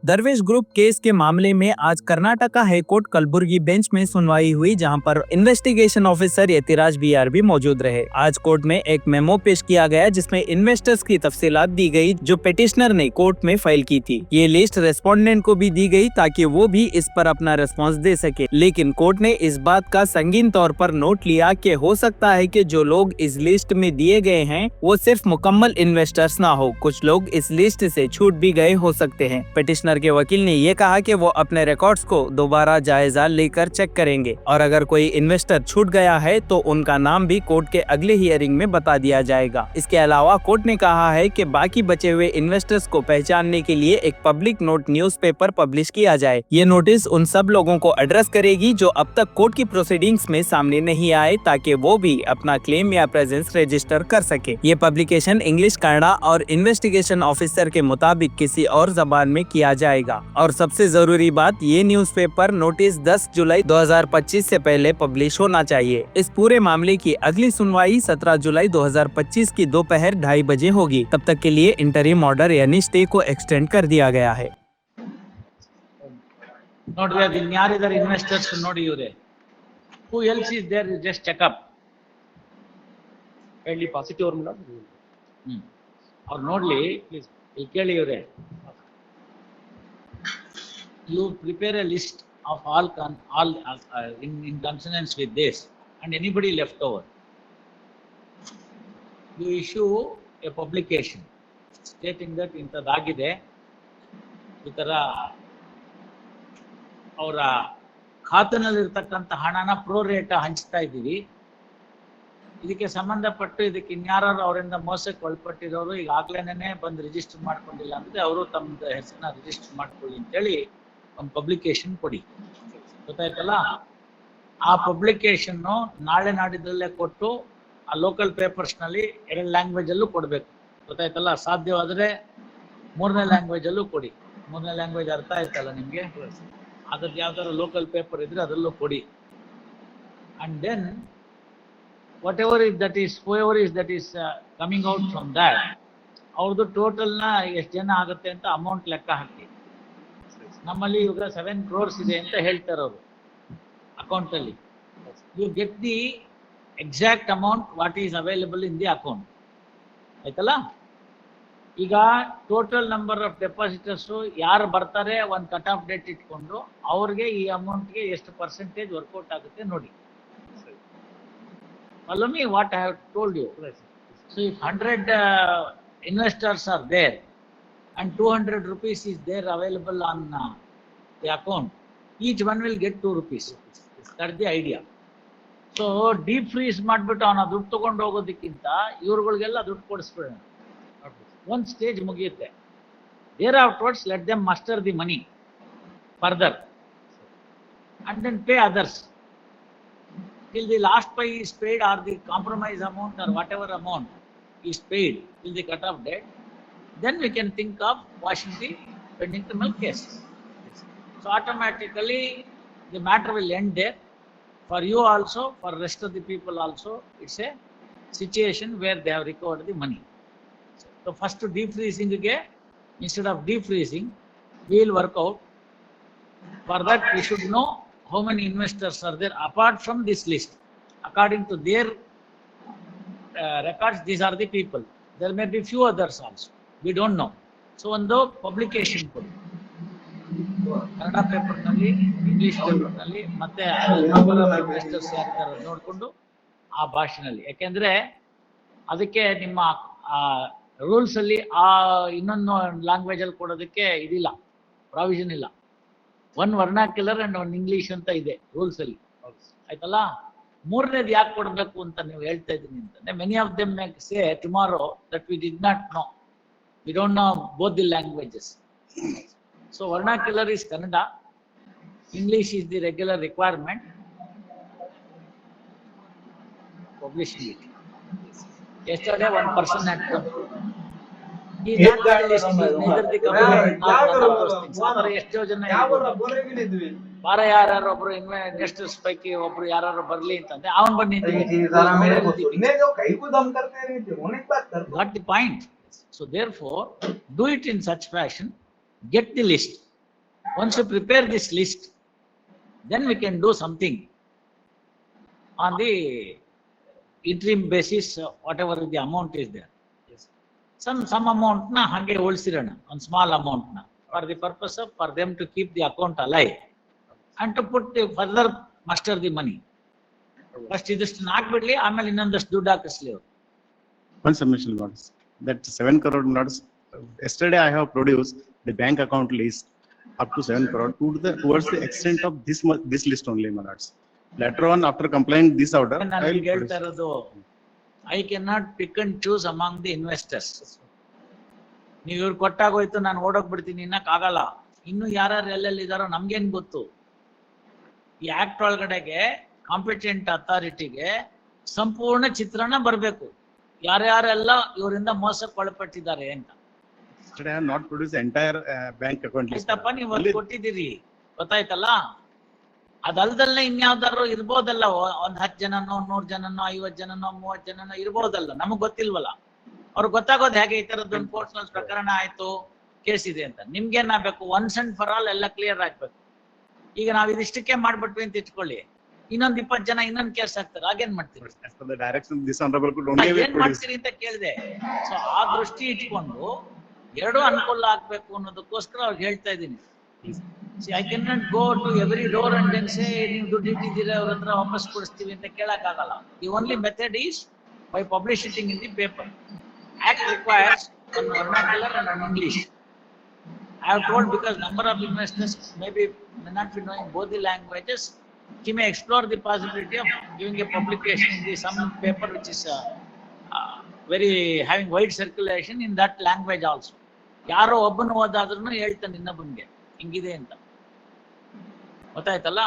दरवेश group case के मामले में आज कर्नाटका हाईकोर्ट कलबुर्गी बेंच में सुनवाई हुई, जहां पर इन्वेस्टिगेशन ऑफिसर यतिराज बीआर भी मौजूद रहे। आज कोर्ट में एक मेमो पेश किया गया जिसमें इन्वेस्टर्स की तफसीलात दी गई जो पिटिशनर ने कोर्ट में फाइल की थी। ये लिस्ट रेस्पोंडेंट को भी दी गई ताकि वो भी इस पर अपना रिस्पॉन्स दे सके, लेकिन कोर्ट ने इस बात का संगीन तौर पर नोट लिया कि हो सकता है कि जो लोग इस लिस्ट में दिए गए हैं वो सिर्फ मुकम्मल इन्वेस्टर्स ना हो, कुछ लोग इस लिस्ट से छूट भी गए हो सकते हैं। पिटिशनर के वकील ने ये कहा कि वो अपने रिकॉर्ड्स को दोबारा जायजा लेकर चेक करेंगे और अगर कोई इन्वेस्टर छूट गया है तो उनका नाम भी कोर्ट के अगले हियरिंग में बता दिया जाएगा। इसके अलावा कोर्ट ने कहा है कि बाकी बचे हुए इन्वेस्टर्स को पहचानने के लिए एक पब्लिक नोट न्यूज़पेपर पब्लिश किया जाए। ये नोटिस उन सब लोगों को एड्रेस करेगी जो अब तक कोर्ट की प्रोसीडिंग्स में सामने नहीं आए, ताकि वो भी अपना क्लेम या प्रेजेंस रजिस्टर कर सके। ये पब्लिकेशन इंग्लिश, कन्नड़ा और इन्वेस्टिगेशन ऑफिसर के मुताबिक किसी और जबान में किया जाएगा। और सबसे जरूरी बात, ये न्यूज़पेपर नोटिस 10 जुलाई 2025 से पहले पब्लिश होना चाहिए। इस पूरे मामले की अगली सुनवाई 17 जुलाई 2025 की दोपहर 2:30 बजे होगी। तब तक के लिए इंटरिम ऑर्डर यानी स्टे को एक्सटेंड कर दिया गया है। ನೋಡ್ರಿ ಅದು ಇನ್ಯಾರಿದ್ದಾರೆ ಇನ್ವೆಸ್ಟರ್ಸ್ ನೋಡಿ ಇವ್ರೆ who else is there just checkup kindly pass it to your lord. ಅವ್ರು ನೋಡ್ಲಿ ಪ್ಲೀಸ್ ಇಲ್ಲಿ ಕೇಳಿ ಇವ್ರೆ you prepare a list of all in consonance with this and anybody left over. You issue a publication stating that intadagide ಈ ತರ ಅವರ ಖಾತೆನಲ್ಲಿರ್ತಕ್ಕಂಥ ಹಣನ pro rate ಹಂಚ್ತಾ ಇದ್ದೀವಿ, ಇದಕ್ಕೆ ಸಂಬಂಧಪಟ್ಟು ಇದಕ್ಕೆ ಇನ್ಯಾರು ಅವರಿಂದ ಮೋಸಕ್ಕೆ ಒಳಪಟ್ಟಿರೋರು ಈಗಾಗಲೇನೆ ಬಂದು ರಿಜಿಸ್ಟರ್ ಮಾಡ್ಕೊಂಡಿಲ್ಲ ಅಂದ್ರೆ ಅವರು ತಮ್ಮ ಹೆಸರನ್ನ ರಿಜಿಸ್ಟರ್ ಮಾಡ್ಕೊಳ್ಳಿ ಅಂತೇಳಿ ಒಂದು ಪಬ್ಲಿಕೇಶನ್ ಕೊಡಿ, ಗೊತ್ತಾಯ್ತಲ್ಲ? ಆ ಪಬ್ಲಿಕೇಶನ್ ನಾಳೆ ನಾಡಿದ್ರಲ್ಲೇ ಕೊಟ್ಟು ಆ ಲೋಕಲ್ ಪೇಪರ್ಸ್ ನಲ್ಲಿ 2 ಲ್ಯಾಂಗ್ವೇಜ್ ಅಲ್ಲೂ ಕೊಡ್ಬೇಕು, ಗೊತ್ತಾಯ್ತಲ್ಲ? ಸಾಧ್ಯವಾದ್ರೆ 3ನೇ ಲ್ಯಾಂಗ್ವೇಜ್ ಅಲ್ಲೂ ಕೊಡಿ. 3ನೇ ಲ್ಯಾಂಗ್ವೇಜ್ ಅರ್ಥ ಆಯ್ತಲ್ಲ ನಿಮ್ಗೆ? ಅದ್ರದ್ದು ಯಾವ್ದಾದ್ರು ಲೋಕಲ್ ಪೇಪರ್ ಇದ್ರೆ ಅದರಲ್ಲೂ ಕೊಡಿ. And then whoever is that is coming out from that, ಅವ್ರದ್ದು ಟೋಟಲ್ನ ಎಷ್ಟು ಜನ ಆಗುತ್ತೆ ಅಂತ ಅಮೌಂಟ್ ಲೆಕ್ಕ ಹಾಕಿ. ನಮ್ಮಲ್ಲಿ ಇವಾಗ 7 crores ಇದೆ ಅಂತ ಹೇಳ್ತಾರೆ ಅವರು ಅಕೌಂಟ್ ಅಲ್ಲಿ. You get the exact amount what is available in the account, ಆಯ್ತಲ್ಲ? ಈಗ ಟೋಟಲ್ ನಂಬರ್ ಆಫ್ ಡೆಪಾಸಿಟರ್ಸ್ ಯಾರು ಬರ್ತಾರೆ ಒಂದು ಕಟ್ ಆಫ್ ಡೇಟ್ ಇಟ್ಕೊಂಡು ಅವ್ರಿಗೆ ಈ ಅಮೌಂಟ್ಗೆ ಎಷ್ಟು ಪರ್ಸೆಂಟೇಜ್ ವರ್ಕೌಟ್ ಆಗುತ್ತೆ ನೋಡಿ. Follow me what I have told you. So if 100 investors are there and 200 rupees is there available on the account, each one will get 2 rupees. That's the idea. So deep freeze ಮಾಡ್ಬಿಟ್ಟು ಅವನ ದುಡ್ಡು ತಗೊಂಡು ಹೋಗೋದಕ್ಕಿಂತ ಇವ್ರುಗಳಿಗೆಲ್ಲ ದುಡ್ಡು ಕೊಡಿಸ್ಬಿಡೋಣ. ಒಂದು stage ಮುಗಿಯುತ್ತೆ. There afterwards let them muster the money further and then pay others. Till the last pay is paid or the compromise amount or whatever amount is paid till the cut-off date, then we can think of quashing the pending criminal case. So automatically the matter will end there. For you also, for rest of the people also, it's a situation where they have recovered the money. So first defreezing again, instead of defreezing, we will work out. For that we should know how many investors are there apart from this list. According to their records, these are the people. There may be few others also. We don't know. So ಒಂದು publication ಕೊಡಿ, Kannada paper ನಲ್ಲಿ, English paper ನಲ್ಲಿ, ಮತ್ತೆ number of investors ಯಾರಿದ್ದಾರೆ ನೋಡಿಕೊಂಡು ಆ ಭಾಷೆನಲ್ಲಿ. ಯಾಕೆಂದ್ರೆ ಅದಕ್ಕೆ ನಿಮ್ಮ ರೂಲ್ಸ್ ಅಲ್ಲಿ ಆ ಇನ್ನೊಂದು ಲ್ಯಾಂಗ್ವೇಜ್ ಅಲ್ಲಿ ಕೊಡೋದಕ್ಕೆ ಇದಿಲ್ಲ, ಪ್ರಾವಿಷನ್ ಇಲ್ಲ. 1 ವರ್ನಾಕ್ಯುಲರ್ ಅಂಡ್ 1 ಇಂಗ್ಲಿಷ್ ಅಂತ ಇದೆ ರೂಲ್ಸ್ ಅಲ್ಲಿ, ಆಯ್ತಲ್ಲ? 3ನೇದು ಯಾಕೆ ಕೊಡಬೇಕು ಅಂತ ನೀವು ಹೇಳ್ತಾ ಇದ್ದೀನಿ ಅಂತಂದ್ರೆ, many of them may say tomorrow that we did not know, we don't know both the languages. So vernacular is Kannada, English is the regular requirement. Publishing it. Yesterday one person had come. He is not on the list. He is neither the company none of those things. ಆದರೆ ಎಷ್ಟೋ ಜನ ಬಾರ ಯಾರು ಒಬ್ರು investors ಪೈಕಿ ಒಬ್ರು ಯಾರು ಬರ್ಲಿ ಅಂತಂದ್ರೆ ಅವನ್ ಬಂದು got the point. So therefore do it in such fashion, get the list. Once you prepare this list, then we can do something on the interim basis, whatever the amount is there. Some amount na hange ಉಳಿಸಿರೋಣ, ಒಂದು small amount na, for the purpose of for them to keep the account alive and to put the further muster the money. First ಇದಷ್ಟು ಹಾಕ್ಬಿಡ್ಲಿ, ಆಮೇಲೆ ಇನ್ನೊಂದಷ್ಟು ದುಡ್ಡು ಹಾಕಿಸ್ಲಿ ಅವರು. One submission, Lords. That 7 crore, Lords. Yesterday I have produced the bank account list up to 7 crore towards the extent of this list only, my Lords. Later on, after complying this order, I will ಹೇಳ್ತಾ ಇರೋದು, I cannot pick and choose among the investors. ನೀವು ಇವ್ರು ಕೊಟ್ಟಾಗೋಯ್ತು ನಾನು ಓಡೋಗ್ ಬಿಡ್ತೀನಿ ಅನ್ನಕ್ಕಾಗಲ್ಲ. ಇನ್ನು ಯಾರ್ಯಾರು ಎಲ್ಲೆಲ್ಲಿ ಇದಾರೋ ನಮ್ಗೇನ್ ಗೊತ್ತು. ಈ ಆಕ್ಟ್ ಒಳಗಡೆಗೆ ಕಾಂಪಿಟೆಂಟ್ ಅಥಾರಿಟಿಗೆ ಸಂಪೂರ್ಣ ಚಿತ್ರಣ ಬರ್ಬೇಕು, ಯಾರ್ಯಾರೆಲ್ಲ ಇವರಿಂದ ಮೋಸಕ್ಕೆ ಒಳಪಟ್ಟಿದ್ದಾರೆ ಅಂತ. Yesterday I have not produced the entire bank account list. ಆಯ್ತಪ್ಪ, ನೀವು ಅಲ್ಲಿ ಕೊಟ್ಟಿದ್ದೀರಿ, ಗೊತ್ತಾಯ್ತಲ್ಲ. ಅದಲ್ದಲ್ಲೇ ಇನ್ಯಾವ್ದಾರು ಇರ್ಬೋದಲ್ಲ, ಒಂದ್ 10 ಜನನೋ 100 ಜನನೋ 50 ಜನನೋ 30 ಜನನೋ ಇರ್ಬೋದಲ್ಲ, ನಮಗ್ ಗೊತ್ತಿಲ್ವಲ್ಲ. ಅವ್ರಿಗೆ ಗೊತ್ತಾಗೋದು ಹೇಗೆ? ಈ ತರದೊಂದು ಕೋರ್ಟ್ಸ್ ಪ್ರಕರಣ ಆಯ್ತು, ಕೇಸ್ ಇದೆ ಅಂತ. ನಿಮ್ಗೇನಾಗಬೇಕು, ಒನ್ಸ್ ಅಂಡ್ ಫಾರ್ ಆಲ್ ಎಲ್ಲ ಕ್ಲಿಯರ್ ಆಗ್ಬೇಕು. ಈಗ ನಾವ್ ಇದಿಷ್ಟಕ್ಕೆ ಮಾಡ್ಬಿಟ್ವಿ ಅಂತ ಇಟ್ಕೊಳ್ಳಿ, ಇನ್ನೊಂದ್ 20 ಜನ ಇನ್ನೊಂದ್ ಕೇಸ್ ಹಾಕ್ತಾರೆ, ಆಗೇನ್ ಮಾಡ್ತೀರಿ? As per the direction, this honorable could only ಏನ್ ಮಾಡ್ತೀರಿ ಅಂತ ಕೇಳಿದೆ. ಸೊ ಆ ದೃಷ್ಟಿ ಇಟ್ಕೊಂಡು ಎರಡು ಅನುಕೂಲ ಆಗ್ಬೇಕು ಅನ್ನೋದಕ್ಕೋಸ್ಕರ ಅವ್ರಿಗೆ ಹೇಳ್ತಾ ಇದ್ದೀನಿ. See, I cannot go to every door and then say ನೀವು ದುಡ್ಡು ಇಟ್ಟಿದ್ದೀರಾ ಅವ್ರ ಹತ್ರ ವಾಪಸ್ ಕೊಡಿಸ್ತೀವಿ ಅಂತ ಕೇಳಕ್ಕಾಗಲ್ಲ. The only method is by publishing in the paper. Act requires on vernacular and on English. I have told, because number of investors may not be knowing both the languages, he may explore the possibility of giving a publication in the some paper which is very having wide circulation in that language also. ಯಾರೋ ಒಬ್ಬನು ಓದಾದ್ರೂ ಹೇಳ್ತಾನೆ ಇನ್ನೊಬ್ಬನಿಗೆ ಹಿಂಗಿದೆ ಅಂತ, ಗೊತ್ತಾಯ್ತಲ್ಲ.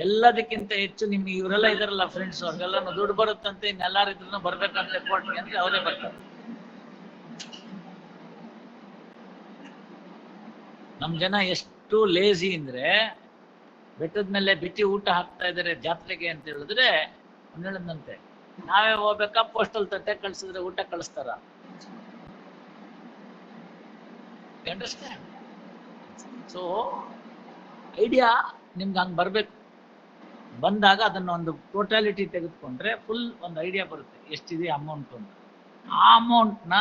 ಎಲ್ಲದಕ್ಕಿಂತ ಹೆಚ್ಚು ನಿಮ್ಗೆ ಇವರೆಲ್ಲ ಇದಾರಲ್ಲ ಫ್ರೆಂಡ್ಸ್, ಅವ್ರಿಗೆಲ್ಲ ದುಡ್ಡು ಬರುತ್ತಂತೆ, ಇನ್ನೆಲ್ಲಾರು ಇದ್ರೂ ಬರ್ಬೇಕಂತ ಕೋರ್ಟ್ಗೆ ಅಂದ್ರೆ ಅವರೇ ಬರ್ತಾರೆ. ನಮ್ ಜನ ಎಷ್ಟು ಲೇಜಿ ಅಂದ್ರೆ, ಬೆಟ್ಟದ ಮೇಲೆ ಬಿಟ್ಟಿ ಊಟ ಹಾಕ್ತಾ ಇದಾರೆ ಜಾತ್ರೆಗೆ ಅಂತ ಹೇಳಿದ್ರೆ ಹೇಳದಂತೆ, ನಾವೇ ಹೋಗ್ಬೇಕಾ ಪೋಸ್ಟಲ್ ತಟ್ಟೆ ಕಳ್ಸಿದ್ರೆ ಊಟ ಕಳಿಸ್ತಾರ? ಅಂಡರ್ಸ್ಟ್ಯಾಂಡ್? ಸೊ ಐಡಿಯಾ ನಿಮ್ಗೆ ಹಂಗೆ ಬರ್ಬೇಕು. ಬಂದಾಗ ಅದನ್ನ ಒಂದು ಟೋಟಾಲಿಟಿ ತೆಗೆದುಕೊಂಡ್ರೆ ಫುಲ್ ಒಂದು ಐಡಿಯಾ ಬರುತ್ತೆ ಎಷ್ಟಿದೆ ಅಮೌಂಟ್ ಅಂತ. ಆ ಅಮೌಂಟ್ನ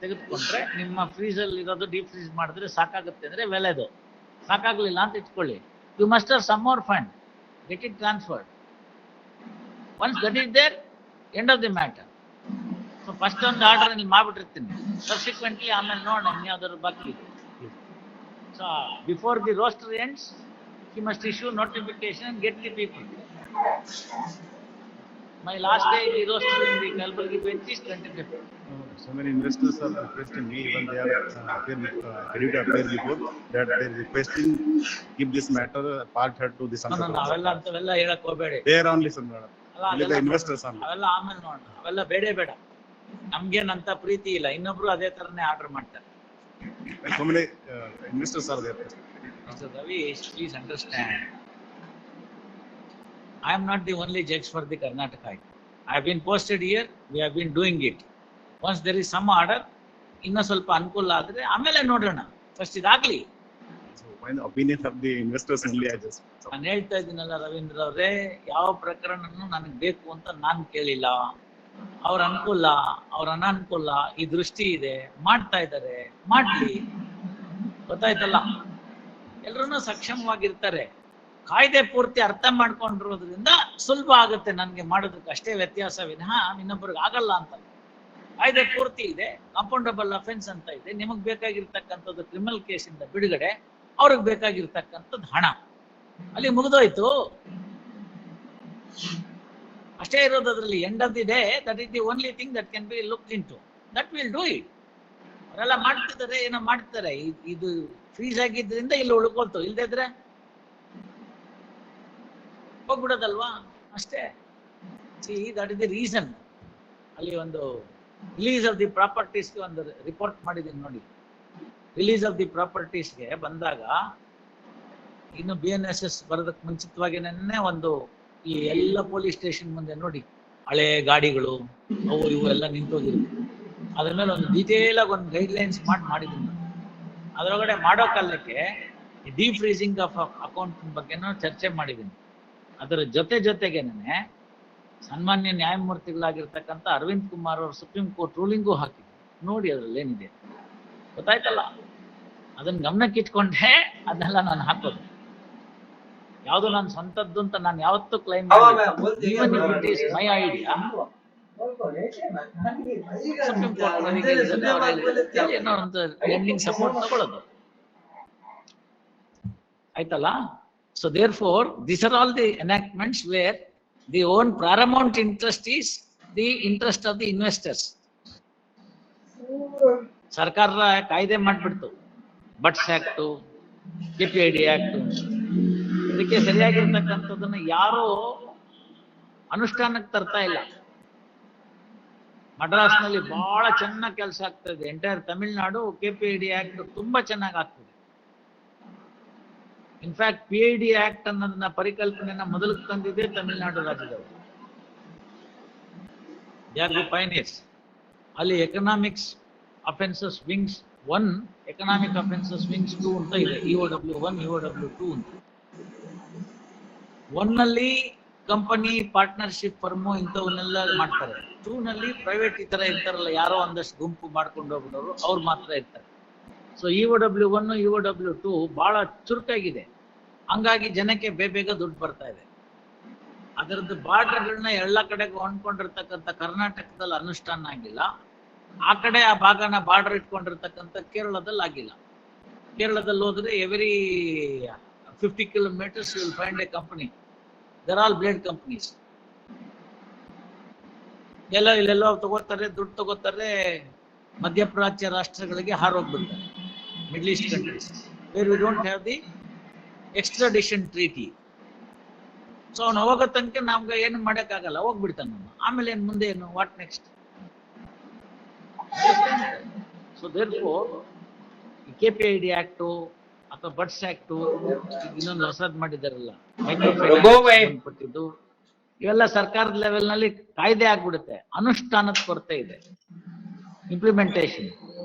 ತೆಗೆದುಕೊಂಡ್ರೆ ನಿಮ್ಮ ಫ್ರೀಜಲ್ಲಿ ಇರೋದು ಡೀಪ್ ಫ್ರೀಸ್ ಮಾಡಿದ್ರೆ ಸಾಕಾಗುತ್ತೆ ಅಂದ್ರೆ ವೆಲೆದು. ಸಾಕಾಗ್ಲಿಲ್ಲ ಅಂತ ಇಟ್ಕೊಳ್ಳಿ, you must have some more fund, get it transferred. Once that is there, end of the matter. So first ಒಂದು ಆರ್ಡರ್ ಇಲ್ಲಿ ಮಾಡ್ಬಿಟ್ಟಿರ್ತೀನಿ, ಸಬ್ಸಿಕ್ವೆಂಟ್ಲಿ ಆಮೇಲೆ ನೋಡೋಣ ಇನ್ಯಾವ್ದಾದ್ರು ಬಾಕಿ ಇದೆ. So before the roster ends, he must issue notification and get the people. My last day in the roster in the Kalburgi bench is 25th. So many investors are requesting me, even they are ready to appear before, that they are requesting keep this matter part heard to this. No, ಅವೆಲ್ಲ ಹೇಳಕ್ ಹೋಗಬೇಡಿ. They are only some the investors only. ಅವೆಲ್ಲ ಆಮೇಲೆ ನೋಡೋಣ, ಅವೆಲ್ಲ ಬೇಡ. ನಮ್ಗೇನಂತ ಪ್ರೀತಿ ಇಲ್ಲ, ಇನ್ನೊಬ್ರು ಅದೇ ತರನೇ ಆರ್ಡರ್ ಮಾಡ್ತಾರೆ. So many investors are there. Mr. Ravi, please understand, I am not the only judge for the Karnataka. I have been posted here, we have been doing it. Once there is some order, inna ಸ್ವಲ್ಪ ಅನುಕೂಲ ಆದ್ರೆ ಆಮೇಲೆ ನೋಡೋಣ, first ಇದಾಗ್ಲಿ. So when the opinion of the investors only, I just ನಾನು ಹೇಳ್ತಾ ಇದ್ದೀನಲ್ಲ ರವೀಂದ್ರ ಅವರೇ, ಯಾವ ಪ್ರಕರಣನೂ ನನಗೆ ಬೇಕು ಅಂತ ನಾನು ಕೇಳಿಲ್ಲ. ಅವ್ರ ಅನುಕೂಲ ಅವ್ರ ಅನಾನುಕೂಲ ಈ ದೃಷ್ಟಿ ಇದೆ, ಮಾಡ್ತಾ ಇದ್ದಾರೆ, ಮಾಡ್ಲಿ, ಗೊತ್ತಾಯ್ತಲ್ಲ. ಎಲ್ರೂ ಸಕ್ಷಮವಾಗಿರ್ತಾರೆ. ಕಾಯ್ದೆ ಪೂರ್ತಿ ಅರ್ಥ ಮಾಡ್ಕೊಂಡಿರೋದ್ರಿಂದ ಸುಲಭ ಆಗುತ್ತೆ ನನ್ಗೆ ಮಾಡೋದಕ್ಕೆ, ಅಷ್ಟೇ ವ್ಯತ್ಯಾಸ ವಿನಃ ಇನ್ನೊಬ್ಬರಿಗೆ ಆಗಲ್ಲ ಅಂತ. ಕಾಯ್ದೆ ಪೂರ್ತಿ ಇದೆ, ಕಾಂಪೌಂಡಬಲ್ ಅಫೆನ್ಸ್ ಅಂತ ಇದೆ. ನಿಮಗ್ ಬೇಕಾಗಿರ್ತಕ್ಕಂಥದ್ದು ಕ್ರಿಮಿನಲ್ ಕೇಸಿಂದ ಬಿಡುಗಡೆ, ಅವ್ರಿಗೆ ಬೇಕಾಗಿರ್ತಕ್ಕಂಥದ್ದು ಹಣ, ಅಲ್ಲಿ ಮುಗಿದೋಯ್ತು. ಅಷ್ಟೇ ಇರೋದು ಅದರಲ್ಲಿ. End of the day that is the only thing that can be looked in to, that will do it. ಅವರೆಲ್ಲ ಮಾಡ್ತಿದ್ದಾರೆ, ಏನೋ ಮಾಡ್ತಾರೆ. ಇದು ಫ್ರೀಸ್ ಆಗಿದ್ರಿಂದ ಇಲ್ಲಿ ಉಳ್ಕೊಳ್ತು, ಇಲ್ದಿದ್ರೆ ಹೋಗ್ಬಿಡೋದಲ್ವಾ, ಅಷ್ಟೇ. See that is the reason. ಅಲ್ಲಿ ಒಂದು ರಿಲೀಸ್ ಆಫ್ ದಿ ಪ್ರಾಪರ್ಟೀಸ್ಗೆ ಒಂದು ರಿಪೋರ್ಟ್ ಮಾಡಿದ್ದೀನಿ ನೋಡಿ. ರಿಲೀಸ್ ಆಫ್ ದಿ ಪ್ರಾಪರ್ಟೀಸ್ಗೆ ಬಂದಾಗ ಇನ್ನು BNSS ಬರೋದಕ್ಕೆ ಮುಂಚಿತವಾಗಿನೇ ಒಂದು ಈ ಎಲ್ಲ ಪೊಲೀಸ್ ಸ್ಟೇಷನ್ ಮುಂದೆ ನೋಡಿ ಹಳೆ ಗಾಡಿಗಳು ಅವು ಇವು ಎಲ್ಲ ನಿಂತೋಗಿರುತ್ತೆ. ಅದ್ರ ಮೇಲೆ ಒಂದು ಡೀಟೇಲ್ ಆಗಿ ಒಂದು ಗೈಡ್ಲೈನ್ಸ್ ಮಾಡಿದ್ದೀನಿ. ಅದರೊಳಗಡೆ ಮಾಡೋ ಕಾಲಕ್ಕೆ ಡಿಫ್ರೀಸಿಂಗ್ ಆಫ್ ಅಕೌಂಟ್ ಬಗ್ಗೆನೂ ಚರ್ಚೆ ಮಾಡಿದ್ದೀನಿ. ಅದರ ಜೊತೆಗೇನೆ ಸನ್ಮಾನ್ಯ ನ್ಯಾಯಮೂರ್ತಿಗಳಾಗಿರ್ತಕ್ಕಂಥ ಅರವಿಂದ್ ಕುಮಾರ್ ಅವರು ಸುಪ್ರೀಂ ಕೋರ್ಟ್ ರೂಲಿಂಗು ಹಾಕಿದ್ರು. ನೋಡಿ ಅದ್ರಲ್ಲಿ ಏನಿದೆ ಗೊತ್ತಾಯ್ತಲ್ಲ. ಅದನ್ನ ಗಮನಕ್ಕೆ ಇಟ್ಕೊಂಡೆ ಅದನ್ನೆಲ್ಲ ನಾನು ಹಾಕೋದು. ಯಾವುದು ನನ್ನ ಸ್ವಂತದ್ದು ಅಂತ ನಾನು ಯಾವತ್ತೂ ಕ್ಲೈಮ್ ಮಾಡಿಲ್ಲ. ಮೈ ಐಡಿಯಾ ಸುಪ್ರೀಂ ಕೋರ್ಟ್ ಏನೋ ಒಂದು ಎಂಡಿಂಗ್ ಸಪೋರ್ಟ್ ತಗೊಳ್ಳೋದು ಆಯ್ತಲ್ಲ. So there for this are all the enactments where the own paramount interest is the interest of the investors. ಸರ್ಕಾರ ಕಾಯ್ದೆ ಮಾಡ್ಬಿಡ್ತು, ಬಟ್ಸ್ ಆಕ್ಟು, KPID ಆಕ್ಟ್. ಇದಕ್ಕೆ ಸರಿಯಾಗಿರ್ತಕ್ಕಂಥದ್ದನ್ನ ಯಾರು ಅನುಷ್ಠಾನಕ್ಕೆ ತರ್ತಾ ಇಲ್ಲ. ಮಡ್ರಾಸ್ನಲ್ಲಿ ಬಹಳ ಚೆನ್ನಾಗಿ ಕೆಲಸ ಆಗ್ತದೆ. ಎಂಟೈರ್ ತಮಿಳ್ನಾಡು KPID ಆಕ್ಟ್ ತುಂಬಾ ಚೆನ್ನಾಗಿ ಆಗ್ತದೆ. ಇನ್ಫ್ಯಾಕ್ಟ್ PID ಆಕ್ಟ್ ಅನ್ನೋದನ್ನ ಪರಿಕಲ್ಪನೆಯನ್ನ ಮೊದಲು ತಂದಿದೆ ತಮಿಳ್ನಾಡು ರಾಜ್ಯದವರು. They are the pioneers. ಅಲ್ಲಿ economics offences wings 1, economic offences wings 2 ಅಂತ ಇದೆ. EOW 1, EOW 2 ಅಂತ. 1 ನಲ್ಲಿ ಕಂಪನಿ, ಪಾರ್ಟ್ನರ್ಶಿಪ್ ಫರ್ಮು ಇಂಥವನ್ನೆಲ್ಲ ಮಾಡ್ತಾರೆ. 2 ನಲ್ಲಿ ಪ್ರೈವೇಟ್ ಈ ತರ ಇರ್ತಾರಲ್ಲ, ಯಾರೋ ಒಂದಷ್ಟು ಗುಂಪು ಮಾಡ್ಕೊಂಡು ಹೋಗ್ಬಿಡೋರು, ಅವ್ರು ಮಾತ್ರ ಇರ್ತಾರೆ. ಸೊ EOW 1, EOW 2 ಬಹಳ ಚುರುಕಾಗಿದೆ. ಹಂಗಾಗಿ ಜನಕ್ಕೆ ಬೇಗ ದುಡ್ಡು ಬರ್ತಾ ಇದೆ. ಅದರದ್ದು ಬಾರ್ಡರ್ಗಳನ್ನ ಎಲ್ಲ ಕಡೆಗೂ ಹೊಂದ್ಕೊಂಡಿರ್ತಕ್ಕಂಥ ಕರ್ನಾಟಕದಲ್ಲಿ ಅನುಷ್ಠಾನ ಆಗಿಲ್ಲ. ಆ ಕಡೆ ಆ ಭಾಗನ ಬಾರ್ಡರ್ ಇಟ್ಕೊಂಡಿರ್ತಕ್ಕಂಥ ಕೇರಳದಲ್ಲಿ ಆಗಿಲ್ಲ. ಕೇರಳದಲ್ಲಿ ಹೋದ್ರೆ every 50 kilometers you will find a company. They're all blade companies. ಇಲ್ಲೆಲ್ಲೋ ತಗೋತಾರೆ, ದುಡ್ಡು ತಗೋತಾರೆ, ಮಧ್ಯಪ್ರಾಚ್ಯ ರಾಷ್ಟ್ರಗಳಿಗೆ ಹಾರೋಗ್ಬಿಡ್ತಾರೆ. Middle east countries where we don't have the extradition treaty. So ಅವ್ನು ಹೋಗೋ ತನಕ ನಮ್ಗೆ ಏನು ಮಾಡೋಕ್ಕಾಗಲ್ಲ, ಹೋಗ್ಬಿಡ್ತಾನೆ. ಆಮೇಲೆ ಏನು ಮುಂದೆ ಏನು, what next? So therefore KPID act ಅಥವಾ ಬಟ್ಸ್ ಆಕ್ಟು, ಇನ್ನೊಂದು ಹೊಸದ್ ಮಾಡಿದಾರಲ್ಲ ಮೈಕ್ರೋಫೈನಾನ್ಸ್, ಇವೆಲ್ಲ ಸರ್ಕಾರದ ಲೆವೆಲ್ ನಲ್ಲಿ ಕಾಯ್ದೆ ಆಗ್ಬಿಡುತ್ತೆ. ಅನುಷ್ಠಾನದ ಕೊರತೆ ಇದೆ, ಇಂಪ್ಲಿಮೆಂಟೇಷನ್.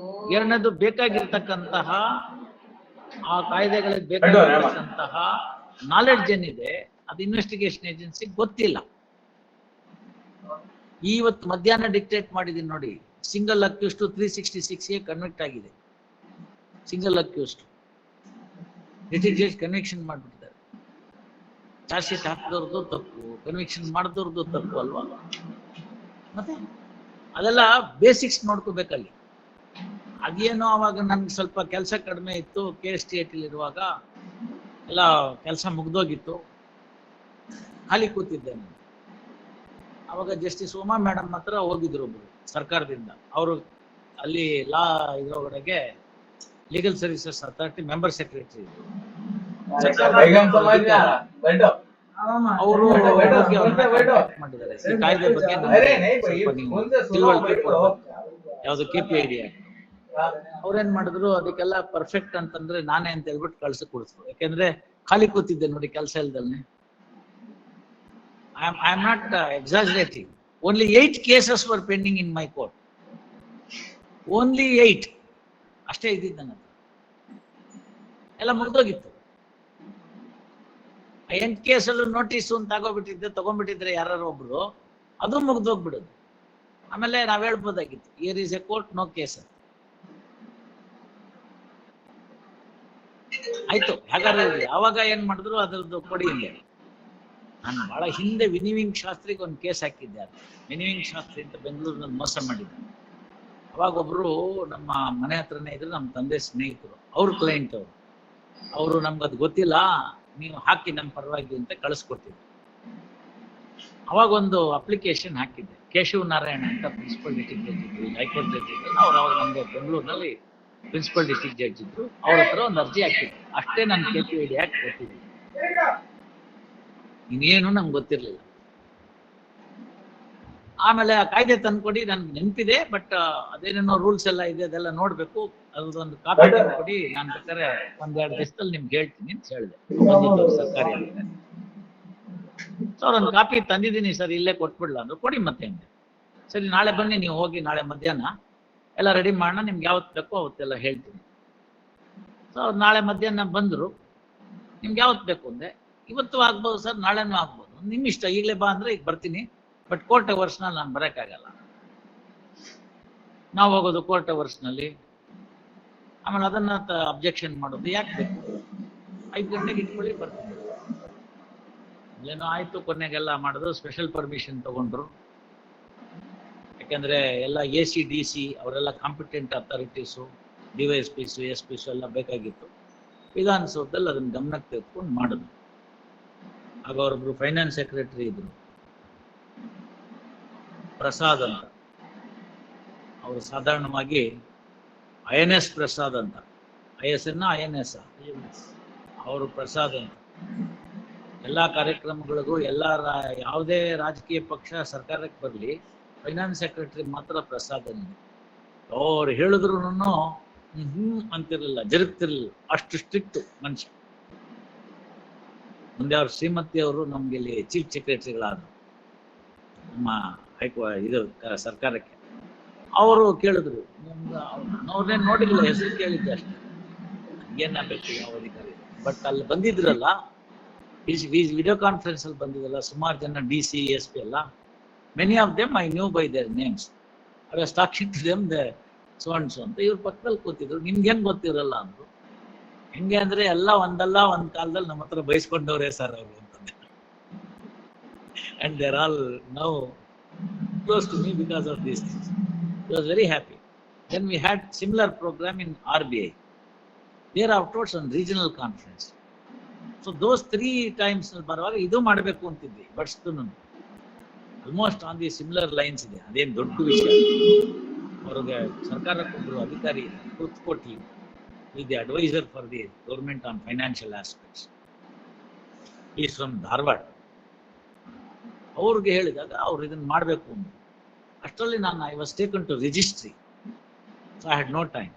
ಎರಡನೇದು ಬೇಕಾಗಿರ್ತಕ್ಕಂತಹ ಆ ಕಾಯ್ದೆಗಳಿಗೆ ಬೇಕಾಗಿರ್ತಕ್ಕಂತಹ ನಾಲೆಡ್ಜ್ ಏನಿದೆ ಅದು ಇನ್ವೆಸ್ಟಿಗೇಷನ್ ಏಜೆನ್ಸಿ ಗೊತ್ತಿಲ್ಲ. ಇವತ್ತು ಮಧ್ಯಾಹ್ನ ಡಿಕ್ಟೇಟ್ ಮಾಡಿದೀನಿ ನೋಡಿ, ಸಿಂಗಲ್ ಅಕ್ಯೂಸ್ಡ್ 366 ಕನ್ವಿಕ್ಟ್ ಆಗಿದೆ. Single accused district judge conviction ಮಾಡ್ಬಿಟ್ಟಿದ್ದಾರೆ. ಚಾರ್ಜ್ ಶೀಟ್ ಹಾಕಿದವ್ರದ್ದು ತಪ್ಪು, ಕನ್ವಿಕ್ಷನ್ ಮಾಡಿದವ್ರದ್ದು ತಪ್ಪು ಅಲ್ವಾ? ಮತ್ತೆ ಅದೆಲ್ಲ ಬೇಸಿಕ್ಸ್ ನೋಡ್ಕೋಬೇಕಲ್ಲಿ. ಅದೇನೋ ಅವಾಗ ನನ್ಗೆ ಸ್ವಲ್ಪ ಕೆಲಸ ಕಡಿಮೆ ಇತ್ತು, KSTAT ಇರುವಾಗ ಎಲ್ಲ ಕೆಲಸ ಮುಗ್ದೋಗಿತ್ತು, ಖಾಲಿ ಕೂತಿದ್ದೆ ನಾನು. ಅವಾಗ ಜಸ್ಟಿಸ್ ಉಮಾ ಮೇಡಮ್ ಹತ್ರ ಹೋಗಿದ್ರು ಒಬ್ರು ಸರ್ಕಾರದಿಂದ. ಅವರು ಅಲ್ಲಿ ಲಾ ಇದರೊಳಗೆ legal services authority member secretary. ಅವರು ಮಾಡಿದ್ದಾರೆ ಈ ಕಾಯ್ದೆ ಬಗ್ಗೆ ತಿಳುವಳಿಕೆ ಕೊಡಬೇಕು, ಯಾವ್ದು KPID ಆಕ್ಟ್. ಅವ್ರೇನ್ ಮಾಡಿದ್ರು, ಅದಕ್ಕೆಲ್ಲ ಪರ್ಫೆಕ್ಟ್ ಅಂತಂದ್ರೆ ನಾನೇ ಅಂತ ಹೇಳ್ಬಿಟ್ಟು ಕಳ್ಸಿ ಕೊಡಿಸ್ರು. ಯಾಕೆಂದ್ರೆ ಖಾಲಿ ಕೂತಿದ್ದೆ ನೋಡಿ ಕೆಲಸ ಇಲ್ದಲ್ನೆ. I am not exaggerating. Only 8 cases were pending in my court. Only 8 ಅಷ್ಟೇ ಇದ್ದಿದ್ದು ನನ್ನ ಹತ್ರ. ಎಲ್ಲ ಮುಗ್ದೋಗಿತ್ತು. 8 ಕೇಸಲ್ಲೂ ನೋಟಿಸ್ ಅಂತ ತಗೊಂಡ್ಬಿಟ್ಟಿದ್ರೆ ಯಾರು ಒಬ್ರು, ಅದು ಮುಗ್ದೋಗ್ಬಿಡೋದು. ಆಮೇಲೆ ನಾವ್ ಹೇಳ್ಬೋದಾಗಿತ್ತು, here is a court, no case. ಆಯ್ತು, ಹಾಗಾದ್ರೆ ಯಾವಾಗ ಏನ್ ಮಾಡಿದ್ರು ಅದ್ರದ್ದು ಕೊಡಿ ಇಲ್ಲ. ನಾನು ಬಹಳ ಹಿಂದೆ ವಿನಿವಿಂಗ್ ಶಾಸ್ತ್ರಿಗೆ ಒಂದು ಕೇಸ್ ಹಾಕಿದ್ದೆ. ವಿನಿವಿಂಗ್ ಶಾಸ್ತ್ರಿ ಅಂತ ಬೆಂಗಳೂರಿನಲ್ಲಿ ಮೋಸ ಮಾಡಿದ್ದೆ. ಅವಾಗ ಒಬ್ರು ನಮ್ಮ ಮನೆ ಹತ್ರನೇ ಇದ್ರು, ನಮ್ಮ ತಂದೆ ಸ್ನೇಹಿತರು, ಅವ್ರ ಕ್ಲೈಂಟ್ ಅವರು ನಮ್ಗೆ ಅದು ಗೊತ್ತಿಲ್ಲ, ನೀವು ಹಾಕಿ ನಮ್ಮ ಪರವಾಗಿ ಅಂತ ಕಳಿಸ್ಕೊಟ್ಟಿದ್ರು. ಅವಾಗ ಒಂದು ಅಪ್ಲಿಕೇಶನ್ ಹಾಕಿದ್ದೆ. ಕೇಶವ ನಾರಾಯಣ ಅಂತ ಪ್ರಿನ್ಸಿಪಲ್ ಡಿಸ್ಟ್ರಿಕ್ಟ್ ಜಡ್ಜ್ ಇದ್ರು, ಹೈಕೋರ್ಟ್ ಜಡ್ಜ್ ಇದ್ರು. ಅವ್ರು ಅವಾಗ ನಮ್ಗೆ ಬೆಂಗಳೂರಿನಲ್ಲಿ ಪ್ರಿನ್ಸಿಪಲ್ ಡಿಸ್ಟ್ರಿಕ್ಟ್ ಜಡ್ಜ್ ಇದ್ರು. ಅವ್ರ ಹತ್ರ ಒಂದು ಅರ್ಜಿ ಹಾಕಿದ್ರು. ಅಷ್ಟೇ ನಾನು KPID ಆಕ್ಟ್ ಕೊಟ್ಟಿದ್ದೆ, ಇನ್ನೇನು ನಮ್ಗೆ ಗೊತ್ತಿರ್ಲಿಲ್ಲ. ಆಮೇಲೆ ಆ ಕಾಯ್ದೆ ತಂದ್ಕೊಡಿ, ನನ್ಗೆ ನೆನಪಿದೆ, ಬಟ್ ಅದೇನೇನೋ ರೂಲ್ಸ್ ಎಲ್ಲ ಇದೆ, ಅದೆಲ್ಲ ನೋಡ್ಬೇಕು, ಅದ್ರದ್ದೊಂದು ಕಾಪಿ ತಂದ್ಕೊಡಿ, ನಾನು ಬೇಕಾದ್ರೆ 1-2 ದಿವಸದಲ್ಲಿ ನಿಮ್ಗೆ ಹೇಳ್ತೀನಿ ಅಂತ ಹೇಳಿದೆ. ಸರ್ಕಾರಿ ಸೊ ಅವ್ರೊಂದು ಕಾಪಿ ತಂದಿದ್ದೀನಿ ಸರ್, ಇಲ್ಲೇ ಕೊಟ್ಬಿಡ್ಲ ಅಂದ್ರು. ಕೊಡಿ ಮತ್ತೆ ಅಂದೆ. ಸರಿ, ನಾಳೆ ಬನ್ನಿ, ನೀವು ಹೋಗಿ ನಾಳೆ ಮಧ್ಯಾಹ್ನ ಎಲ್ಲ ರೆಡಿ ಮಾಡೋಣ, ನಿಮ್ಗೆ ಯಾವತ್ತು ಬೇಕೋ ಅವತ್ತೆಲ್ಲ ಹೇಳ್ತೀನಿ. ಸೊ ಅವ್ರು ನಾಳೆ ಮಧ್ಯಾಹ್ನ ಬಂದ್ರು. ನಿಮ್ಗೆ ಯಾವತ್ತು ಬೇಕು ಅಂದ್ರೆ ಇವತ್ತು ಆಗ್ಬೋದು ಸರ್, ನಾಳೆನೂ ಆಗ್ಬೋದು, ನಿಮ್ ಇಷ್ಟ, ಈಗಲೇ ಬಾ ಅಂದ್ರೆ ಈಗ ಬರ್ತೀನಿ, ಬಟ್ ಕೋರ್ಟ್ ಅವರ್ಸ್ನಲ್ಲಿ ನಾನು ಬರೋಕ್ಕಾಗಲ್ಲ. ನಾವು ಹೋಗೋದು ಕೋರ್ಟ್ ಅವರ್ಸ್ನಲ್ಲಿ, ಆಮೇಲೆ ಅದನ್ನ ಅಬ್ಜೆಕ್ಷನ್ ಮಾಡೋದು ಯಾಕೆ ಬೇಕು? 5 ಗಂಟೆಗೆ ಇಟ್ಕೊಳ್ಳಿ, ಬರ್ತೀನಿ. ಏನೋ ಆಯ್ತು, ಕೊನೆಗೆಲ್ಲ ಮಾಡಿದ್ರು, ಸ್ಪೆಷಲ್ ಪರ್ಮಿಷನ್ ತಗೊಂಡ್ರು. ಯಾಕೆಂದ್ರೆ ಎಲ್ಲ ACDC ಅವರೆಲ್ಲ ಕಾಂಪಿಟೆಂಟ್ ಅಥಾರಿಟೀಸು, DYSPs, SPs ಎಲ್ಲ ಬೇಕಾಗಿತ್ತು. ವಿಧಾನಸೌಧದಲ್ಲಿ ಅದನ್ನ ಗಮನಕ್ಕೆ ತೆಗೆದುಕೊಂಡು ಮಾಡಿದ್ರು. ಆಗ ಅವರೊಬ್ರು ಫೈನಾನ್ಸ್ ಸೆಕ್ರೆಟರಿ ಇದ್ರು, ಪ್ರಸಾದ್ ಅಂತ. ಅವರು ಸಾಧಾರಣವಾಗಿ INS ಪ್ರಸಾದ್ ಅಂತ, ISN INS, ಅವರು ಪ್ರಸಾದ್ ಅಂತ. ಎಲ್ಲಾ ಕಾರ್ಯಕ್ರಮಗಳಿಗೂ ಯಾವುದೇ ರಾಜಕೀಯ ಪಕ್ಷ ಸರ್ಕಾರಕ್ಕೆ ಬರಲಿ, ಫೈನಾನ್ಸ್ ಸೆಕ್ರೆಟರಿ ಮಾತ್ರ ಪ್ರಸಾದ್ ಅಂತ. ಅವ್ರು ಹೇಳಿದ್ರು ಅಂತಿರ್ಲಿಲ್ಲ, ಜರುಗ್ತಿರ್ಲಿಲ್ಲ, ಅಷ್ಟು ಸ್ಟ್ರಿಕ್ಟ್ ಮನುಷ್ಯ. ಮುಂದೆ ಅವ್ರ ಶ್ರೀಮತಿ ಅವರು ನಮ್ಗೆ ಇಲ್ಲಿ ಚೀಫ್ ಸೆಕ್ರೆಟರಿಗಳಾದ್ರು ನಮ್ಮ ಸರ್ಕಾರಕ್ಕೆ. ಅವರು ಕೇಳಿದ್ರು, ಅವ್ರನ್ನೇನು ನೋಡಿರಲಿಲ್ಲ, ಹೆಸರು ಕೇಳಿದ್ದೆ ಅಷ್ಟೇ, ಏನಾಗಬೇಕು ಯಾವ ಅಧಿಕಾರಿ. ಬಟ್ ಅಲ್ಲಿ ಬಂದಿದ್ರಲ್ಲ, ವಿಡಿಯೋ ಕಾನ್ಫರೆನ್ಸ್ ಅಲ್ಲಿ ಬಂದಿದ್ರಲ್ಲ ಸುಮಾರು ಜನ DC SP ಎಲ್ಲ, many of them I knew by their names. I was talking to them so and so ಅಂತ. ಇವ್ರ ಪಕ್ಕದಲ್ಲಿ ಕೂತಿದ್ರು, ನಿಮ್ಗೇನ್ ಗೊತ್ತಿರಲ್ಲ ಅಂದ್ರು. ಹೆಂಗೆ ಅಂದ್ರೆ ಎಲ್ಲ ಒಂದಲ್ಲ ಒಂದ್ ಕಾಲದಲ್ಲಿ ನಮ್ಮ ಹತ್ರ ಬಯಸ್ಕೊಂಡವ್ರೆ ಸರ್ ಅವರು ಅಂತಂದೆ. And there all now close to me because of these things. I was very happy. Then we had similar program in RBI. There afterwards on regional conference. So those 3 times ಬರುವಾಗ ಇದು ಮಾಡಬೇಕು ಅಂತಿದ್ವಿ, ಬಟ್ಸ್ತು almost on the similar lines ಇದೆ. ಅದೇನು ದೊಡ್ಡ ವಿಷಯ. ಅವ್ರಿಗೆ ಸರ್ಕಾರಕ್ಕೊಬ್ಬರು ಅಧಿಕಾರಿ Kurtakoti, the adviser for the government on financial aspects, is from Dharwad. ಅವ್ರಿಗೆ ಹೇಳಿದಾಗ ಅವ್ರು ಇದನ್ನ ಮಾಡಬೇಕು ಅಂತ. ಅಷ್ಟರಲ್ಲಿ ನಾನು I was taken to registry, so I had no time.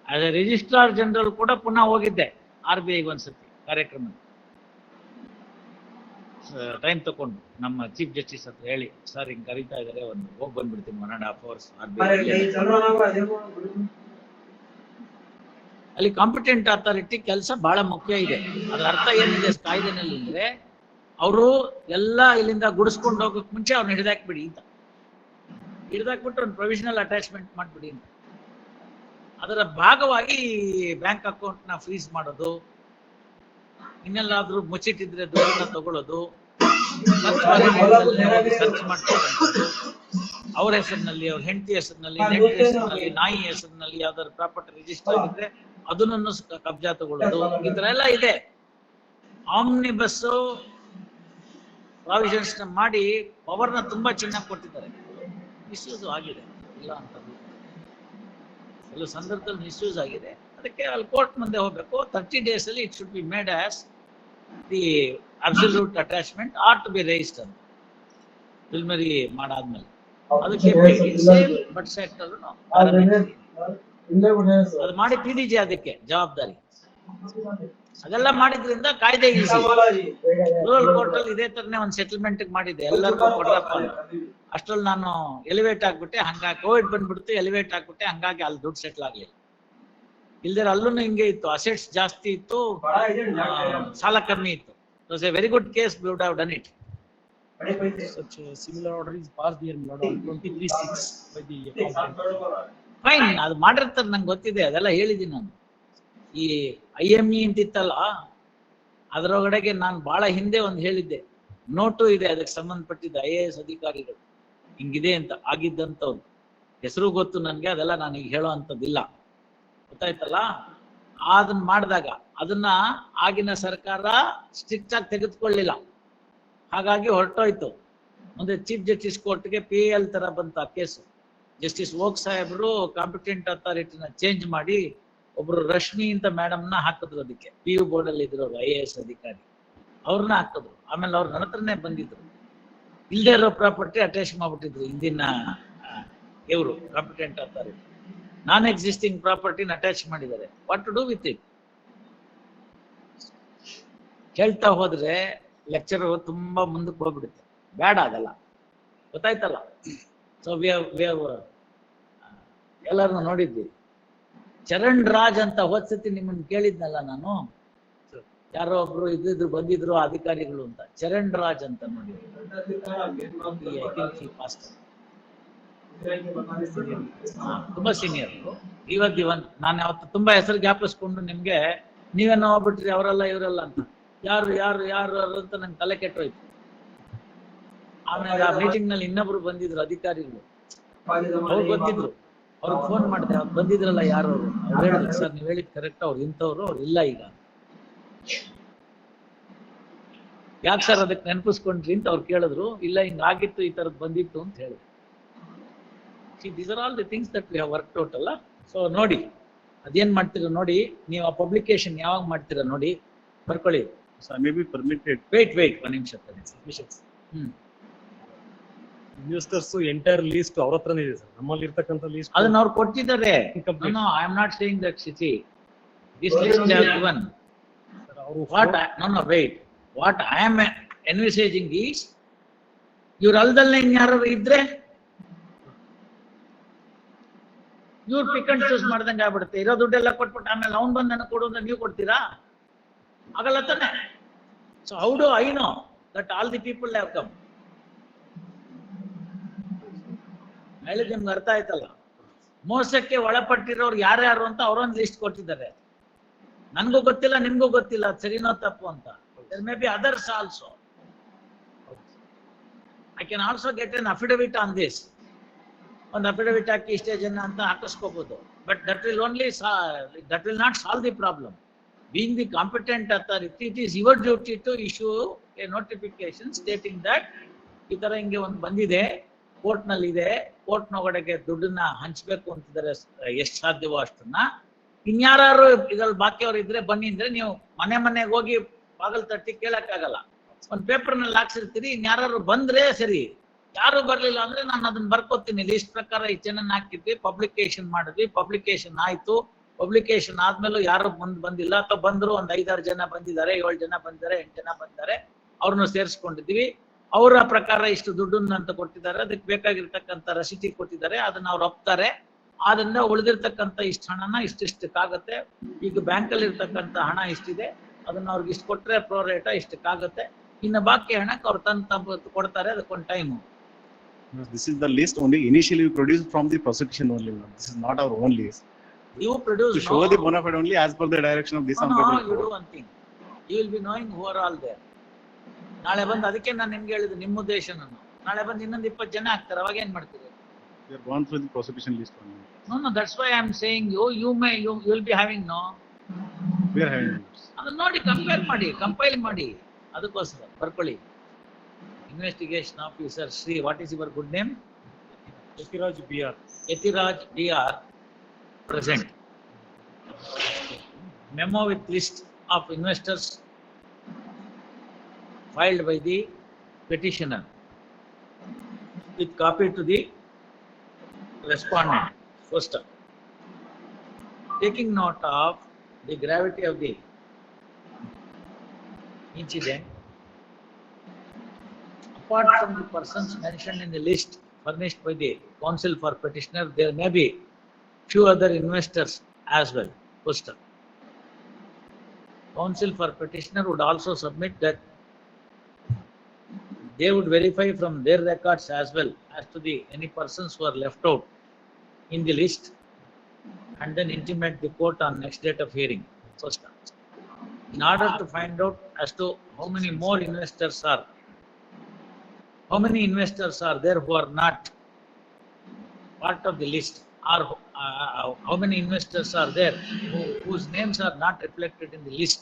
As a registrar general ಕೂಡ ಪುನಃ ಹೋಗಿದ್ದೆ RBI ಒಂದ್ಸತಿ ಕಾರ್ಯಕ್ರಮ. ಟೈಮ್ ತಗೊಂಡು ನಮ್ಮ ಚೀಫ್ ಜಸ್ಟಿಸ್ ಹತ್ರ ಹೇಳಿ, ಸರ್ ಹಿಂಗೆ ಕರೀತಾ ಇದಾರೆ, ಒಂದು ಹೋಗಿ ಬಂದ್ಬಿಡ್ತೀನಿ 1.5 hours ಅಲ್ಲಿ. ಕಾಂಪಿಟೆಂಟ್ ಅಥಾರಿಟಿ ಕೆಲಸ ಬಹಳ ಮುಖ್ಯ ಇದೆ. ಅದ್ರ ಅರ್ಥ ಏನಿದೆ ಕಾಯ್ದೆನಲ್ಲಿ ಅಂದ್ರೆ, ಅವರು ಎಲ್ಲ ಇಲ್ಲಿಂದ ಗುಡಿಸ್ಕೊಂಡು ಹೋಗೋಕ್ ಮುಂಚೆ ಅವ್ರನ್ನ ಹಿಡಿದಾಕ್ಬಿಡಿ ಅಂತ, ಹಿಡಿದಾಕ್ಬಿಟ್ರೆ ಒಂದು ಪ್ರೊವಿಷನಲ್ ಅಟ್ಯಾಚ್ಮೆಂಟ್ ಮಾಡ್ಬಿಡಿ ಅಂತ. ಅದರ ಭಾಗವಾಗಿ ಬ್ಯಾಂಕ್ ಅಕೌಂಟ್ನ ಫ್ರೀಸ್ ಮಾಡೋದು, ಇನ್ನೆಲ್ಲಾದ್ರೂ ಮುಚ್ಚಿಟ್ಟಿದ್ರೆ ದುಡ್ಡನ್ನ ತಗೊಳ್ಳೋದು, ಸರ್ಚ್ ಮಾಡ್ತಕ್ಕಂಥದ್ದು, ಅವ್ರ ಹೆಸರಿನಲ್ಲಿ, ಅವ್ರ ಹೆಂಡತಿ ಹೆಸರಿನಲ್ಲಿ, ನೆಂಟರ ಹೆಸರಿನಲ್ಲಿ, ನಾಯಿ ಹೆಸರಿನಲ್ಲಿ ಯಾವ್ದಾದ್ರು ಪ್ರಾಪರ್ಟಿ ರಿಜಿಸ್ಟರ್ ಆಗಿದ್ರೆ ಅದನ್ನು ಕಬ್ಜಾ ತಗೊಳ್ಳೋದು, ಈ ತರ ಎಲ್ಲ ಇದೆ. ಆಮ್ನಿಬಸ್ ಪ್ರಾವಿಷನ್ಸ್ ಮಾಡಿ ಪವರ್ನ ತುಂಬಾ ಚೆನ್ನಾಗಿ ಕೊಟ್ಟಿದ್ದಾರೆ. ಮಿಸ್ಯೂಸ್ ಆಗಿದೆ, ಇಲ್ಲ ಅಂತ ಕೆಲವು ಸಂದರ್ಭದಲ್ಲಿ ಮಿಸ್ಯೂಸ್ ಆಗಿದೆ. ಅದಕ್ಕೆ ಅಲ್ಲಿ ಕೋರ್ಟ್ ಮುಂದೆ ಹೋಗ್ಬೇಕು. 30 days ಅಲ್ಲಿ it should be made as the absolute attachment are to be raised ಅಂತ. ಪ್ರಿಲಿಮಿನರಿ ಮಾಡಾದ್ಮೇಲೆ ಅದಕ್ಕೆ ಬಟ್ ಸೆಕ್ಟರ್ ಅದು ಮಾಡಿ PDG ಅದಕ್ಕೆ ಜವಾಬ್ದಾರಿ. ಅದೆಲ್ಲ ಮಾಡಿದ್ರಿಂದ ಕಾಯ್ದೆ ಈಸಿ. ರೂರಲ್ ಕೋರ್ಟ್ ಅಲ್ಲಿ ಇದೇ ತರನೇ ಒಂದು ಸೆಟಲ್ಮೆಂಟ್ ಮಾಡಿದ್ದೆ, ಎಲ್ಲರಿಗೂ ಕೊಡ್ರಪ್ಪ ಅಂತ. ಅಷ್ಟ್ರಲ್ಲಿ ನಾನು ಎಲಿವೇಟ್ ಆಗ್ಬಿಟ್ಟೆ, ಹಂಗಾಗಿ ಕೋವಿಡ್ ಬಂದ್ಬಿಡ್ತು, ಎಲಿವೇಟ್ ಆಗ್ಬಿಟ್ಟೆ, ಹಂಗಾಗಿ ಅಲ್ಲಿ ದುಡ್ಡು ಸೆಟ್ಲ್ ಆಗ್ಲಿಲ್ಲ. ಇಲ್ದಿರ ಅಲ್ಲೂ ಹಿಂಗೆ ಇತ್ತು, ಅಸೆಟ್ಸ್ ಜಾಸ್ತಿ ಇತ್ತು, ಸಾಲ ಕಮ್ಮಿ ಇತ್ತು. It was A very good case, we would have done it. Such a similar order is passed here, my lord, on 23/6 by the fine. ಅದು ಮಾಡಿರ್ತಾರೆ, ನಂಗೆ ಗೊತ್ತಿದೆ, ಅದೆಲ್ಲ ಹೇಳಿದ್ದೀನಿ ನಾನು. ಈ IME ಅಂತಿತ್ತಲ್ಲ, ಅದರೊಳಗಡೆಗೆ ನಾನು ಬಹಳ ಹಿಂದೆ ಒಂದು ಹೇಳಿದ್ದೆ, ನೋಟು ಇದೆ ಅದಕ್ಕೆ ಸಂಬಂಧಪಟ್ಟಿದ್ದ IAS ಅಧಿಕಾರಿಗಳು ಹಿಂಗಿದೆ ಅಂತ ಆಗಿದ್ದಂಥವ್ರು ಹೆಸರು ಗೊತ್ತು ನನಗೆ, ಅದೆಲ್ಲ ನಾನು ಈಗ ಹೇಳೋ ಅಂಥದ್ದಿಲ್ಲ, ಗೊತ್ತಾಯ್ತಲ್ಲ. ಅದನ್ನ ಮಾಡಿದಾಗ ಅದನ್ನ ಆಗಿನ ಸರ್ಕಾರ ಸ್ಟ್ರಿಕ್ಟ್ ಆಗಿ ತೆಗೆದುಕೊಳ್ಳಿಲ್ಲ, ಹಾಗಾಗಿ ಹೊರಟೋಯ್ತು. ಮುಂದೆ ಚೀಫ್ ಜಸ್ಟಿಸ್ ಕೋರ್ಟ್ಗೆ PAL ತರ ಬಂತ ಕೇಸು. ಜಸ್ಟಿಸ್ ಓಕ್ ಸಾಹೇಬ್ರು ಕಾಂಪಿಟೆಂಟ್ ಅಥಾರಿಟಿನ ಚೇಂಜ್ ಮಾಡಿ ಒಬ್ರು ರಶ್ಮಿ ಅಂತ ಮೇಡಮ್ನ ಹಾಕಿದ್ರು, ಅದಕ್ಕೆ PU ಬೋರ್ಡ್ ಅಲ್ಲಿ ಇದ್ರು IAS ಅಧಿಕಾರಿ, ಅವ್ರನ್ನ ಹಾಕಿದ್ರು. ಆಮೇಲೆ ಅವ್ರು ನನ್ನ ಹತ್ರನೇ ಬಂದಿದ್ರು, ಇಲ್ಲದೆ ಇರೋ ಪ್ರಾಪರ್ಟಿ ಅಟ್ಯಾಚ್ ಮಾಡ್ಬಿಟ್ಟಿದ್ರು ಹಿಂದಿನ ಇವರು ಕಾಂಪಿಟೆಂಟ್ ಅಥಾರಿಟಿ. ನಾನ್ ಎಕ್ಸಿಸ್ಟಿಂಗ್ ಪ್ರಾಪರ್ಟಿನ ಅಟ್ಯಾಚ್ ಮಾಡಿದ್ದಾರೆ. What to do with it? ಹೇಳ್ತಾ ಹೋದ್ರೆ ಲೆಕ್ಚರ್ ತುಂಬಾ ಮುಂದಕ್ಕೆ ಹೋಗ್ಬಿಡುತ್ತೆ, ಬೇಡ ಅದೆಲ್ಲ, ಗೊತ್ತಾಯ್ತಲ್ಲ. ಸೊ ಎಲ್ಲರನ್ನು ನೋಡಿದ್ವಿ. ಚರಣ್ ರಾಜ್ ಅಂತ ಹೋದ್ಸತಿ ನಿಮ್ಮನ್ನ ಕೇಳಿದ್ನಲ್ಲ ನಾನು, ಯಾರೋ ಒಬ್ರು ಇದ್ದಿದ್ರು ಬಂದಿದ್ರು ಅಧಿಕಾರಿಗಳು ಅಂತ, ಚರಣ್ ರಾಜ್ ಅಂತ ನೋಡಿ, ಪಾಸ್ಟರ್ ತುಂಬಾ ಸೀನಿಯರ್. ಇವನ್ ನಾನು ಅವತ್ತು ತುಂಬಾ ಹೆಸರು ಜ್ಞಾಪಿಸ್ಕೊಂಡು ನಿಮ್ಗೆ ನೀವೇನೋ ಹೋಗ್ಬಿಟ್ರಿ ಅವರೆಲ್ಲ ಇವರೆಲ್ಲ ಅಂತ, ಯಾರು ಯಾರು ಯಾರು ಅಂತ ನಂಗೆ ತಲೆ ಕೆಟ್ಟೋಯ್ತು. ಆಮೇಲೆ ಆ ಮೀಟಿಂಗ್ ನಲ್ಲಿ ಇನ್ನೊಬ್ರು ಬಂದಿದ್ರು ಅಧಿಕಾರಿಗಳು, ಅವ್ರು ಗೊತ್ತಿದ್ರು, ಅವ್ರಿಗೆ ಫೋನ್ ಮಾಡಿದೆ, ಅವ್ರು ಬಂದಿದ್ರಲ್ಲ ಯಾರು ಅವ್ರು ಹೇಳಿದ್ರು, ಸರ್ ನೀವ್ ಹೇಳಿದ್ ಕರೆಕ್ಟ್, ಅವ್ರು ಇಂಥವ್ರು, ಅವ್ರು ಇಲ್ಲ ಈಗ. ಯಾಕೆ ಸರ್ ಅದಕ್ಕೆ ನೆನಪಿಸ್ಕೊಂಡ್ರಿ ಅಂತ ಅವ್ರು ಕೇಳಿದ್ರು. ಇಲ್ಲ ಹಿಂಗಾಗಿತ್ತು, ಈ ತರದ್ ಬಂದಿತ್ತು ಅಂತ ಹೇಳಿದ್ರು. These are all the things that we have worked out ಅಲ್ಲ. ಸೊ ನೋಡಿ ಅದೇನ್ ಮಾಡ್ತೀರಾ ನೋಡಿ, ನೀವು ಆ ಪಬ್ಲಿಕೇಶನ್ ಯಾವಾಗ ಮಾಡ್ತೀರಾ ನೋಡಿ, ಬರ್ಕೊಳ್ಳಿ. So I may be permitted. Wait ಒಂದ್ ನಿಮಿಷ. ಇನ್ವೆಸ್ಟರ್ಸ್ ಎಂಟೈರ್ ಲೀಸ್ಟ್ ಅವ್ರ ಹತ್ರನೇ ಇದೆ ಸರ್, ನಮ್ಮಲ್ಲಿ ಇರ್ತಕ್ಕಂಥ ಲೀಸ್ಟ್ ಅದನ್ನ ಅವ್ರು ಕೊಟ್ಟಿದ್ದಾರೆ. No, I am not saying that Shichi. This list they have given. What I am envisaging is, ಇವ್ರ ಅಲ್ದಲ್ಲೇ ಇನ್ಯಾರು ಇದ್ರೆ ಇವ್ರು ಪಿಕ್ ಅಂಡ್ ಚೂಸ್ ಮಾಡ್ದಂಗೆ ಆಗ್ಬಿಡುತ್ತೆ. ಇರೋ ದುಡ್ಡೆಲ್ಲ ಕೊಟ್ಬಿಟ್ಟು ಆಮೇಲೆ ಅವ್ನು ಬಂದು ನನಗೆ ಕೊಡು ಅಂದ್ರೆ ನೀವು ಕೊಡ್ತೀರಾ? ಆಗಲ್ಲ ತಾನೆ. So how do I know that all the people have come? ಹೇಳಿದ್ ನಿಮ್ಗೆ ಅರ್ಥ ಆಯ್ತಲ್ಲ. ಮೋಸಕ್ಕೆ ಒಳಪಟ್ಟಿರೋರು ಯಾರ್ಯಾರು ಅಂತ ಅವರೊಂದು ಲಿಸ್ಟ್ ಕೊಟ್ಟಿದ್ದಾರೆ. ನನ್ಗೂ ಗೊತ್ತಿಲ್ಲ, ನಿಮ್ಗೂ ಗೊತ್ತಿಲ್ಲ ಅದು ಸರಿನೋ ತಪ್ಪು ಅಂತ. There may be others also. I can also get an affidavit on this. ಒಂದು ಅಫಿಡವಿಟ್ ಹಾಕಿ ಇಷ್ಟೇ ಜನ ಅಂತ ಹಾಕಿಸ್ಕೋಬಹುದು. But that will not solve the problem. Being the competent authority, it is your duty to issue a notification stating that ಈ ತರ ಹಿಂಗೆ ಒಂದು ಬಂದಿದೆ, ಕೋರ್ಟ್ ನಲ್ಲಿ ಇದೆ, ಕೋರ್ಟ್ ನೊಳಗಡೆ ದುಡ್ಡನ್ನ ಹಂಚ್ಬೇಕು ಅಂತಿದ್ದಾರೆ, ಎಷ್ಟು ಸಾಧ್ಯವೋ ಅಷ್ಟನ್ನ. ಇನ್ಯಾರು ಇದ್ರಲ್ಲಿ ಬಾಕಿಯವ್ರು ಇದ್ರೆ ಬನ್ನಿ ಅಂದ್ರೆ ನೀವು ಮನೆಗೆ ಹೋಗಿ ಬಾಗಲ್ ತಟ್ಟಿ ಕೇಳಕ್ಕಾಗಲ್ಲ. ಒಂದು ಪೇಪರ್ ನಲ್ಲಿ ಹಾಕ್ಸಿರ್ತೀರಿ, ಇನ್ಯಾರು ಬಂದ್ರೆ ಸರಿ, ಯಾರು ಬರ್ಲಿಲ್ಲ ಅಂದ್ರೆ ನಾನು ಅದನ್ನ ಬರ್ಕೋತೀನಿ. ಲಿಸ್ಟ್ ಪ್ರಕಾರ ಈ ಜನನ್ನ ಹಾಕಿದ್ವಿ, ಪಬ್ಲಿಕೇಶನ್ ಮಾಡಿದ್ವಿ, ಪಬ್ಲಿಕೇಶನ್ ಆಯ್ತು. ಪಬ್ಲಿಕೇಶನ್ ಆದ್ಮೇಲೂ ಯಾರು ಬಂದಿಲ್ಲ, ಅಥವಾ ಬಂದ್ರು ಒಂದ್ 5-6 ಜನ ಬಂದಿದ್ದಾರೆ, 7 ಜನ ಬಂದಿದ್ದಾರೆ, 8 ಜನ ಬಂದಿದ್ದಾರೆ, ಅವ್ರನ್ನ ಸೇರಿಸ್ಕೊಂಡಿದ್ವಿ. ಅವರ ಪ್ರಕಾರ ಇಷ್ಟು ದುಡ್ಡನ್ನ ಅಂತ ಕೊಟ್ಟಿದ್ದಾರೆ, ಅದಕ್ಕೆ ಬೇಕಾಗಿರ್ತಕ್ಕಂಥ ರಸೀತಿ ಕೊಟ್ಟಿದ್ದಾರೆ, ಅದನ್ನ ಅವ್ರು ಒಪ್ತಾರೆ. ಆದ್ರಿಂದ ಉಳಿದಿರ್ತಕ್ಕಂಥ ಇಷ್ಟು ಹಣನ ಇಷ್ಟಿಷ್ಟಕ್ಕಾಗತ್ತೆ. ಈಗ ಬ್ಯಾಂಕಲ್ಲಿ ಇರ್ತಕ್ಕಂಥ ಹಣ ಇಷ್ಟಿದೆ, ಅದನ್ನ ಅವ್ರಿಗೆ ಇಷ್ಟು ಕೊಟ್ರೆ ಪ್ರೋ ರೇಟ ಇಷ್ಟಕ್ಕಾಗತ್ತೆ. ಇನ್ನು ಬಾಕಿ ಹಣಕ್ಕೆ ಅವ್ರು ತಂದು ಕೊಡ್ತಾರೆ, ಅದಕ್ಕೊಂದು time. This is the list only initially produced from the prosecution only. This is not our own list. You produce to show the bona fide only as per the direction of this honorable you do one thing. You will be knowing who are all there. ನಾಳೆ ಬಂದು ಅದಕ್ಕೆ ನಾನು ನಿಮ್ಗೆ ಹೇಳಿದ್ದು, ನಿಮ್ಮ ಉದ್ದೇಶ ನಾನು ನಾಳೆ ಬಂದು ಇನ್ನೊಂದು 20 ಜನ ಆಗ್ತಾರೆ, ಅವಾಗ ಏನ್ ಮಾಡ್ತೀರಿ? We are gone through the prosecution list only. No, that's why I am saying you will be having We are having notes. ಅದನ್ನ ನೋಡಿ ಕಂಪೇರ್ ಮಾಡಿ, ಕಂಪೈಲ್ ಮಾಡಿ. ಅದಕ್ಕೋಸ್ಕರ ಬರ್ಕೊಳ್ಳಿ. Investigation officer Shri, what is your good name? Yathiraj BR present. Memo with list of investors filed by the petitioner with copy to the respondent. First, taking note of the gravity of the incident, apart from the persons mentioned in the list furnished by the counsel for petitioner, there may be few other investors as well. First, counsel for petitioner would also submit that they would verify from their records as well as to the any persons who are left out in the list, and then intimate the court on next date of hearing. First, in order to find out as to how many investors are there who are not part of the list, or how many investors are there whose names are not reflected in the list,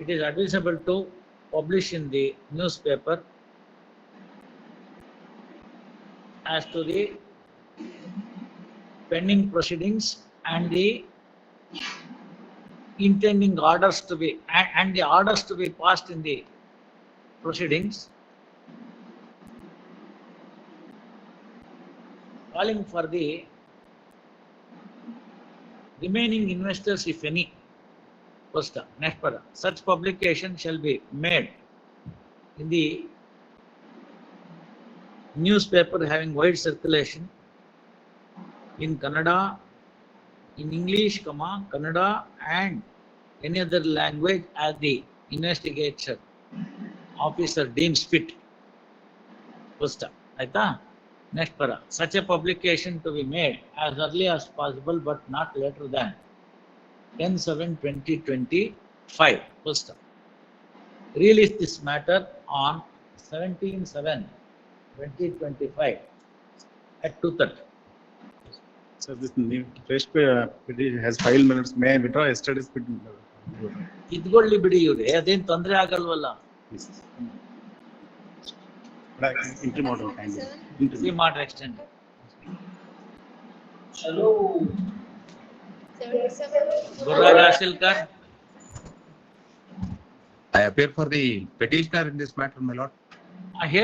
it is advisable to publish in the newspaper as to the pending proceedings and the intending orders to be and the orders to be passed in the proceedings, calling for the remaining investors, if any. First, next para, such publication shall be made in the newspaper having wide circulation in Kannada, in English, Kannada and any other language as the investigation officer deems fit. Full stop. Aita? Next para. Such a publication to be made as early as possible but not later than 10/7/2025. Full stop. Release this matter on 17/7/2025 at 2:30. So this new fresh petition has filed minutes. May I withdraw yesterday's petition? ಇದ್ಕೊಳ್ಳಿ ಬಿಡಿ ಇವ್ರೆ, ಅದೇನ್ ತೊಂದ್ರೆ ಆಗಲ್ವಲ್ಲ. Yes. But I can interim order kindly. ಸಿ ಮಾಡ್ರಿ extend. Gururaj Ashilkar. I appear for the petitioner in this matter, my lord.